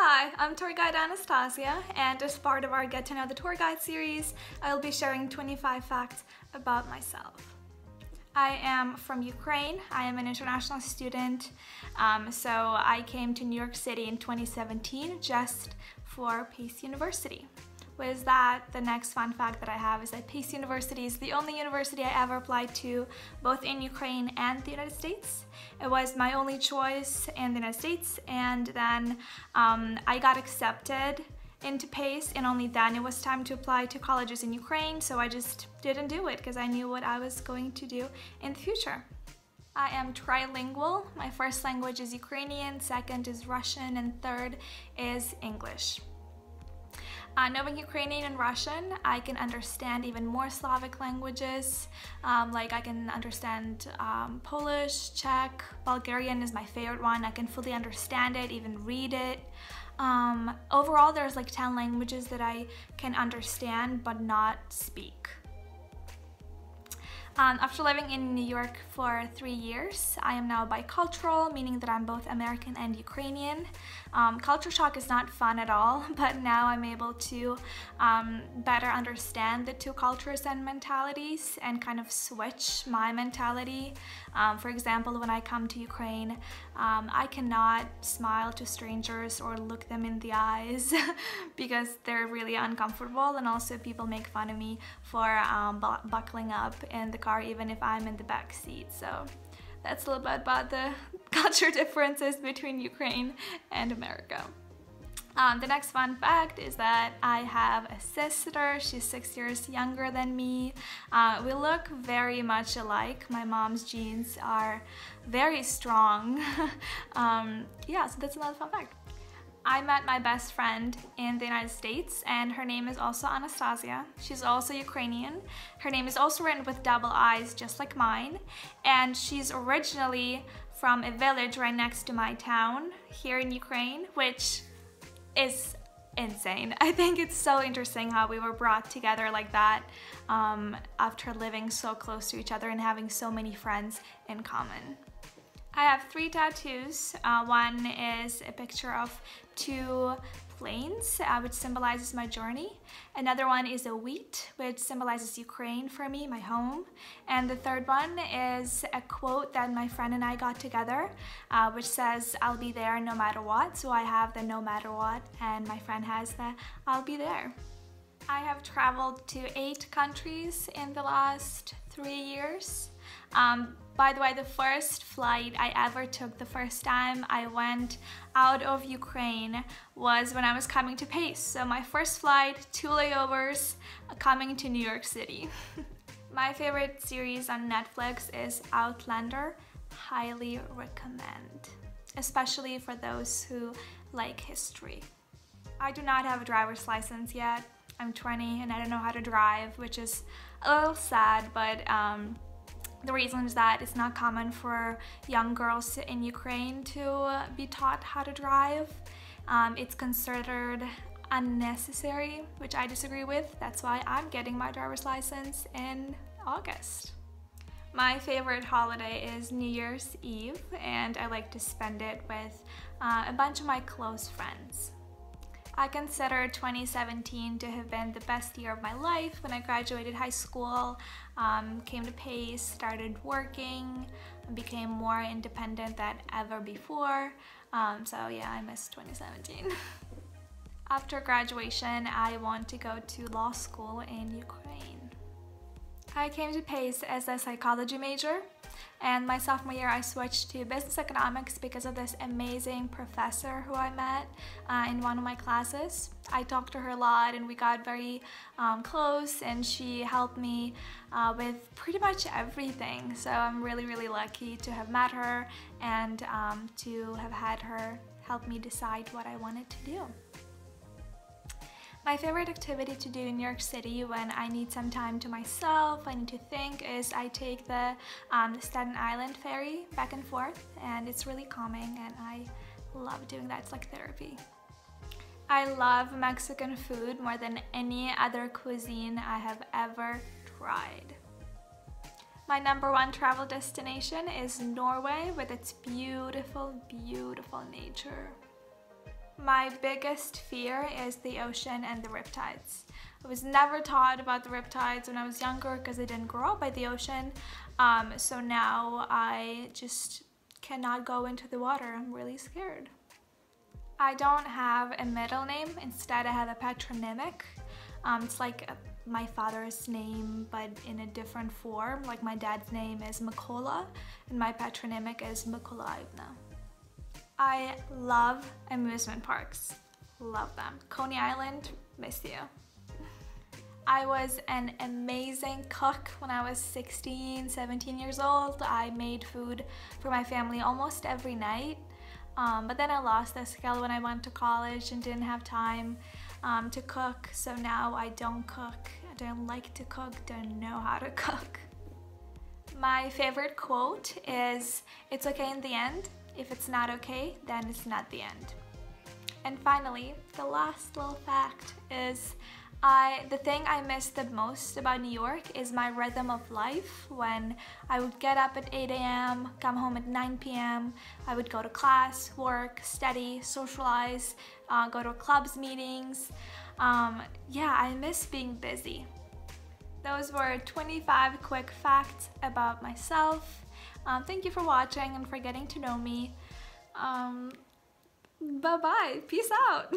Hi, I'm Tour Guide Anastasiia, and as part of our Get to Know the Tour Guide series, I will be sharing 25 facts about myself. I am from Ukraine. I am an international student, so I came to New York City in 2017 just for Pace University. With that, the next fun fact that I have is that Pace University is the only university I ever applied to, both in Ukraine and the United States. It was my only choice in the United States, and then I got accepted into Pace, and only then it was time to apply to colleges in Ukraine, so I just didn't do it because I knew what I was going to do in the future. I am trilingual. My first language is Ukrainian, second is Russian, and third is English. Knowing Ukrainian and Russian, I can understand even more Slavic languages, like I can understand Polish, Czech, Bulgarian is my favorite one. I can fully understand it, even read it. Overall, there's like 10 languages that I can understand but not speak. After living in New York for 3 years, I am now bicultural, meaning that I'm both American and Ukrainian. Culture shock is not fun at all, but now I'm able to better understand the two cultures and mentalities and kind of switch my mentality. For example, when I come to Ukraine, I cannot smile to strangers or look them in the eyes because they're really uncomfortable, and also people make fun of me for buckling up in the car even if I'm in the back seat. So that's a little bit about the culture differences between Ukraine and America. The next fun fact is that I have a sister. She's 6 years younger than me. We look very much alike. My mom's genes are very strong. Yeah, so that's another fun fact. I met my best friend in the United States, and her name is also Anastasiia. She's also Ukrainian. Her name is also written with double I's, just like mine, and she's originally from a village right next to my town here in Ukraine, which is insane. I think it's so interesting how we were brought together like that after living so close to each other and having so many friends in common. I have 3 tattoos. One is a picture of 2 planes, which symbolizes my journey. Another one is a wheat, which symbolizes Ukraine for me, my home. And the third one is a quote that my friend and I got together, which says, "I'll be there no matter what." So I have the no matter what, and my friend has the I'll be there. I have traveled to 8 countries in the last 3 years. By the way, the first flight I ever took, the first time I went out of Ukraine, was when I was coming to Pace. So my first flight, 2 layovers, coming to New York City. My favorite series on Netflix is Outlander. Highly recommend, especially for those who like history. I do not have a driver's license yet. I'm 20 and I don't know how to drive, which is a little sad, but the reason is that it's not common for young girls in Ukraine to be taught how to drive. It's considered unnecessary, which I disagree with. That's why I'm getting my driver's license in August. My favorite holiday is New Year's Eve, and I like to spend it with a bunch of my close friends. I consider 2017 to have been the best year of my life. When I graduated high school, came to Pace, started working, became more independent than ever before. So yeah, I miss 2017. After graduation, I want to go to law school in Ukraine. I came to Pace as a psychology major, and my sophomore year I switched to business economics because of this amazing professor who I met in one of my classes. I talked to her a lot and we got very close, and she helped me with pretty much everything. So I'm really lucky to have met her and to have had her help me decide what I wanted to do. My favorite activity to do in New York City when I need some time to myself, I need to think, is I take the Staten Island ferry back and forth, and it's really calming and I love doing that. It's like therapy. I love Mexican food more than any other cuisine I have ever tried. My #1 travel destination is Norway with its beautiful nature. My biggest fear is the ocean and the riptides. I was never taught about the riptides when I was younger because I didn't grow up by the ocean. So now I just cannot go into the water. I'm really scared. I don't have a middle name. Instead, I have a patronymic. It's like my father's name, but in a different form. Like my dad's name is Mikola, and my patronymic is Mikolaivna. I love amusement parks. Love them. Coney Island, miss you. I was an amazing cook when I was 16, 17 years old. I made food for my family almost every night. But then I lost that skill when I went to college and didn't have time to cook. So now I don't cook. I don't like to cook, don't know how to cook. My favorite quote is, "It's okay in the end. If it's not okay, then it's not the end." And finally, the last little fact is, the thing I miss the most about New York is my rhythm of life. When I would get up at 8 a.m., come home at 9 p.m., I would go to class, work, study, socialize, go to clubs, meetings. Yeah, I miss being busy. Those were 25 quick facts about myself. Thank you for watching and for getting to know me. Bye-bye. Peace out.